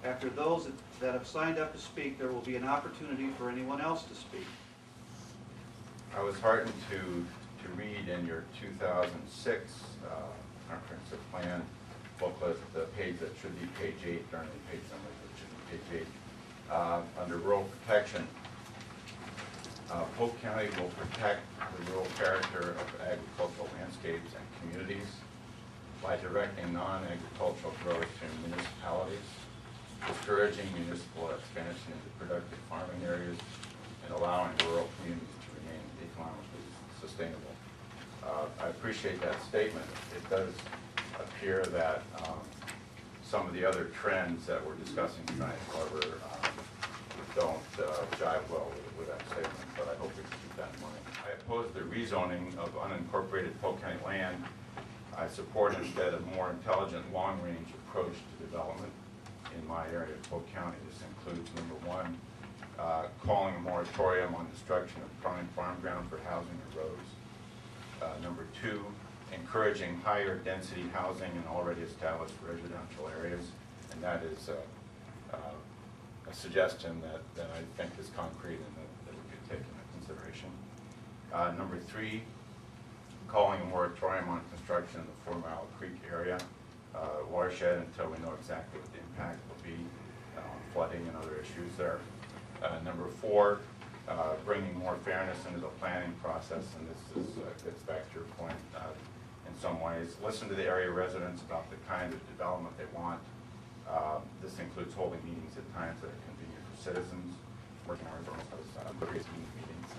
After those that have signed up to speak, there will be an opportunity for anyone else to speak. I was heartened to read in your 2006 comprehensive plan booklet the page that should be page 8, during the page number that should be page 8, under rural protection. Polk County will protect the rural character of agricultural landscapes and communities by directing non-agricultural growth to municipalities, discouraging municipal expansion into productive farming areas, and allowing rural communities to remain economically sustainable. I appreciate that statement. It does appear that some of the other trends that we're discussing tonight, however, don't jive well with that statement, but I hope we can keep that in mind. I oppose the rezoning of unincorporated Polk County land. I support instead a more intelligent long-range approach to development in my area of Polk County. This includes, number one, calling a moratorium on destruction of prime farm ground for housing or roads. Number two, encouraging higher density housing in already established residential areas, and that is a suggestion that I think is concrete and that we could take into consideration. Number three, calling a moratorium on construction in the 4 Mile Creek area watershed until we know exactly what the impact will be on flooding and other issues there. Number four, bringing more fairness into the planning process, and this gets back to your point in some ways. Listen to the area residents about the kind of development they want. This includes holding meetings at times that are convenient for citizens, working hours on those meetings,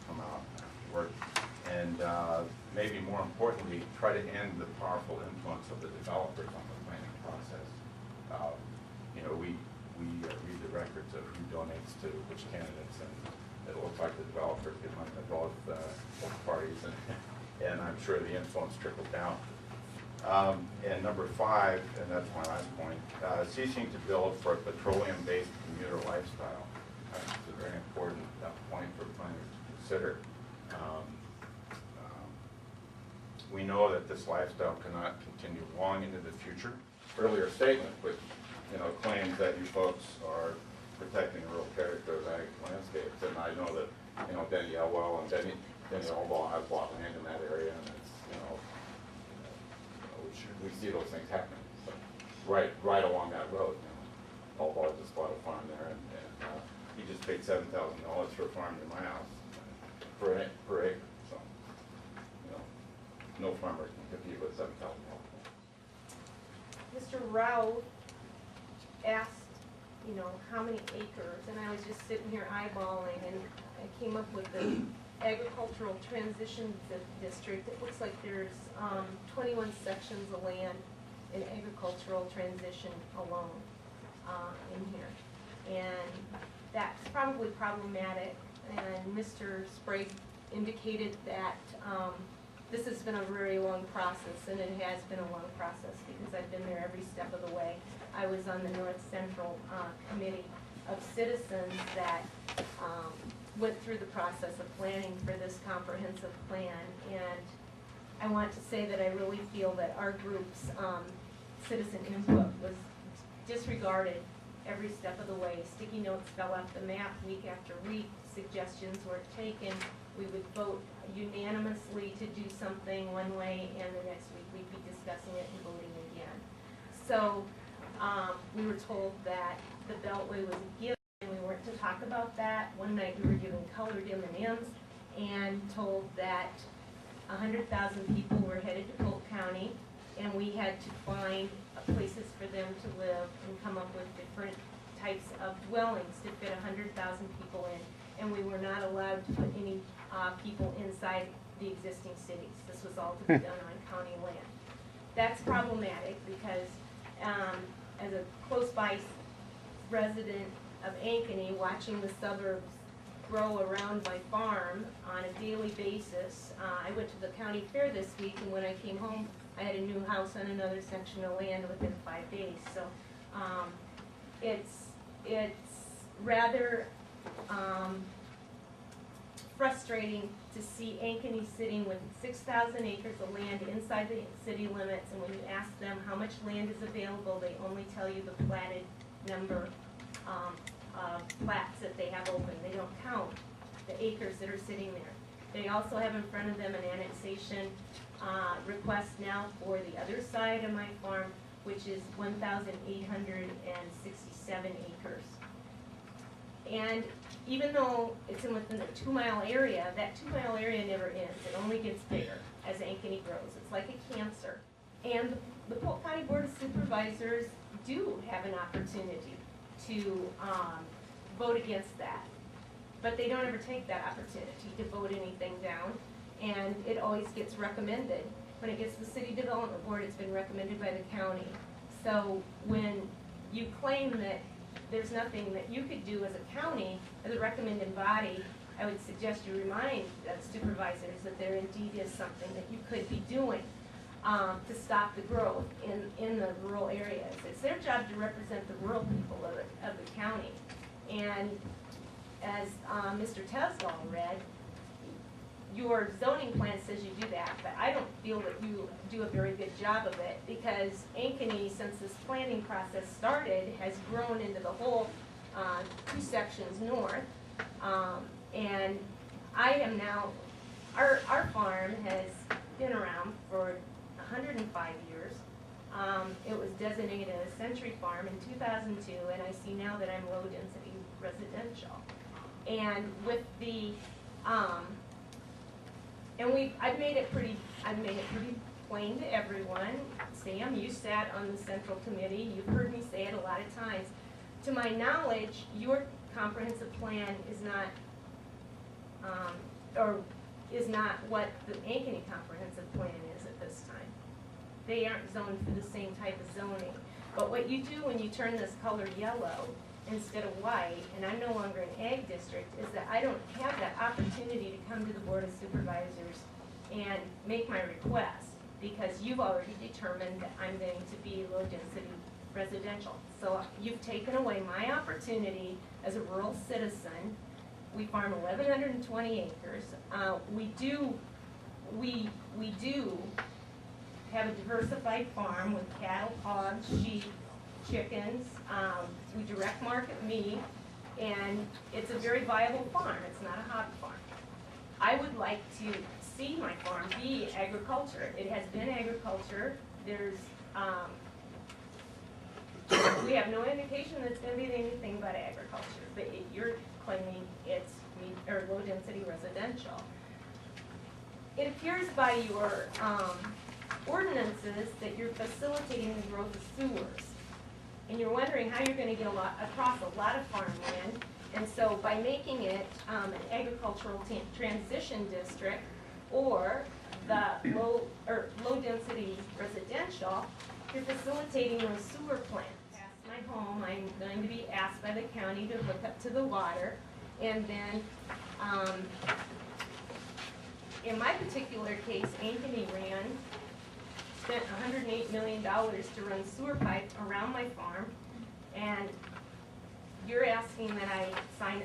come out after work. And maybe more importantly, try to end the powerful influence of the developers on the planning process. You know, we read the records of who donates to which candidates, and it looks like the developers get money from both parties, and I'm sure the influence trickled down. And number five, and that's my last point, ceasing to build for a petroleum-based commuter lifestyle. It's a very important point for planners to consider. We know that this lifestyle cannot continue long into the future. Earlier statement, which claims that you folks are protecting the rural character of ag landscapes, and I know that Denny Elwell and Denny Elwell have bought land in that area, and it's we see those things happening. So right along that road. Elwell just bought a farm there, and he just paid $7,000 for a farm near my house per acre. So no farmer can compete with $7,000. Mr. Rao asked, how many acres, and I was just sitting here eyeballing, and I came up with the agricultural transition district. It looks like there's 21 sections of land in agricultural transition alone in here, and that's probably problematic. And Mr. Sprague indicated that this has been a very long process, and it has been a long process because I've been there every step of the way. I was on the North Central Committee of Citizens that went through the process of planning for this comprehensive plan, and I want to say that I really feel that our group's citizen input was disregarded every step of the way. Sticky notes fell off the map week after week, suggestions weren't taken. We would vote unanimously to do something one way, and the next week we'd be discussing it and voting again. So we were told that the Beltway was a given, and we weren't to talk about that. One night we were given colored M&Ms and told that 100,000 people were headed to Polk County, and we had to find places for them to live and come up with different types of dwellings to fit 100,000 people in, and we were not allowed to put any people inside the existing cities. This was all to be done on county land. That's problematic because as a close-by resident of Ankeny, watching the suburbs grow around my farm on a daily basis, I went to the county fair this week, and when I came home, I had a new house on another section of land within 5 days. So it's rather frustrating to see Ankeny sitting with 6,000 acres of land inside the city limits, and when you ask them how much land is available, they only tell you the platted number of plats that they have open. They don't count the acres that are sitting there. They also have in front of them an annexation request now for the other side of my farm, which is 1,867 acres. And even though it's within a 2-mile area, that 2-mile area never ends. It only gets bigger as Ankeny grows. It's like a cancer. And the Polk County Board of Supervisors do have an opportunity to vote against that. But they don't ever take that opportunity to vote anything down, and it always gets recommended. When it gets to the City Development Board, it's been recommended by the county. So when you claim that there's nothing that you could do as a county, as a recommending body, I would suggest you remind supervisors that there indeed is something that you could be doing to stop the growth in the rural areas. It's their job to represent the rural people of the county. And as Mr. Tesdall read, your zoning plan says you do that, but I don't feel that you do a very good job of it, because Ankeny, since this planning process started, has grown into the whole 2 sections north. And I am now, our farm has been around for 105 years. It was designated a century farm in 2002, and I see now that I'm low density residential. And with the, I've made it pretty plain to everyone. Sam, you sat on the central committee. You've heard me say it a lot of times. To my knowledge, your comprehensive plan is not, is not what the Ankeny comprehensive plan is at this time. They aren't zoned for the same type of zoning. But what you do when you turn this color yellow instead of white, and I'm no longer an ag district, is that I don't have that opportunity to come to the Board of Supervisors and make my request, because you've already determined that I'm going to be low density residential. So you've taken away my opportunity as a rural citizen. We farm 1,120 acres. We do have a diversified farm with cattle, hogs, sheep, chickens. We direct market meat, and it's a very viable farm. It's not a hobby farm. I would like to see my farm be agriculture. It has been agriculture. There's we have no indication that it's going to be anything but agriculture, but you're claiming it's low density residential. It appears by your ordinances that you're facilitating the growth of sewers. And you're wondering how you're going to get across a lot of farmland. And so by making it an agricultural transition district, or the low density residential, you're facilitating those sewer plants. Past my home, I'm going to be asked by the county to hook up to the water. And then in my particular case, Ankeny spent $108 million to run sewer pipe around my farm, and you're asking that I sign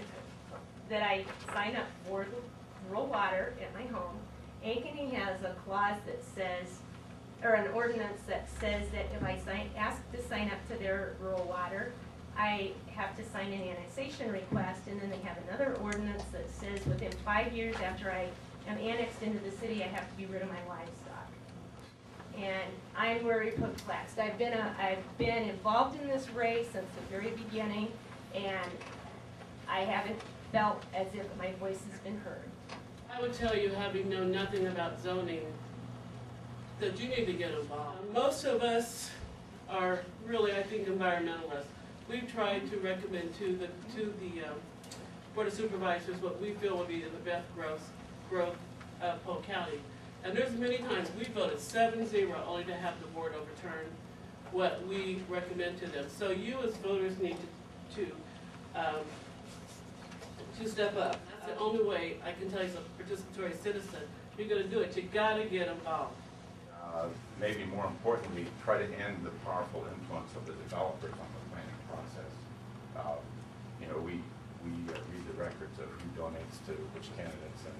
up for the rural water at my home. Ankeny has a clause that says, or an ordinance that says that if I ask to sign up to their rural water, I have to sign an annexation request, and then they have another ordinance that says within 5 years after I am annexed into the city, I have to be rid of my livestock. And I'm very perplexed. I've been involved in this race since the very beginning, and I haven't felt as if my voice has been heard. I would tell you, having known nothing about zoning, that you need to get involved. Most of us are really, I think, environmentalists. We've tried to recommend to the Board of Supervisors what we feel will be the best growth of Polk County. And there's many times we voted 7-0 only to have the board overturn what we recommend to them. So you as voters need to step up. That's the only way I can tell you as a participatory citizen, you're going to do it. You got to get involved. Maybe more importantly, try to end the powerful influence of the developers on the planning process. We read the records of who donates to which candidates, and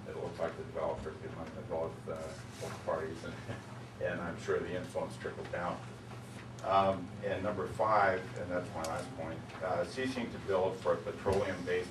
it looks like the developers get money to both parties, and I'm sure the influence trickled down. And number 5, and that's my last point, ceasing to build for a petroleum-based